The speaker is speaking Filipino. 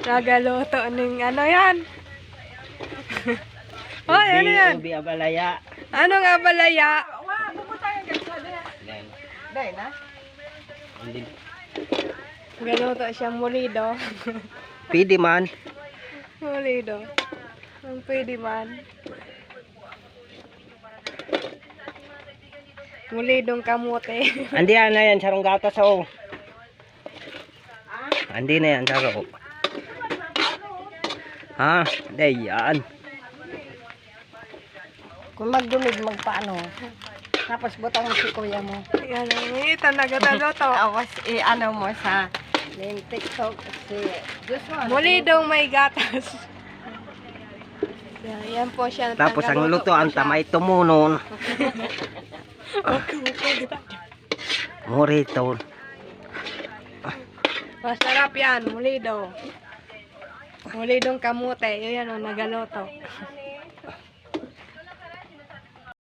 Nagaluto ng ano yan? Hoy, ano yan? Ubi abalaya. Ano nga balaya? Dahil na? Hindi. Galuto siya molido. Pwede man. Molido. Ang pwede man. Molidong kamote. Andi na yan, sarong gatas oh. Andi na yan, saro. Ha? Day yan. Kung magdumig, magpaano. Tapos butang si kuya mo. Yan, ito nagataluto. Tapos ano mo sa yung TikTok si Joshua. Molidong may gatas. Yan po siya. Tapos ang lutoan tamay tumunon. Morito. Masarap yan, mulido. Mulidong kamote. Yan o, nagaluto.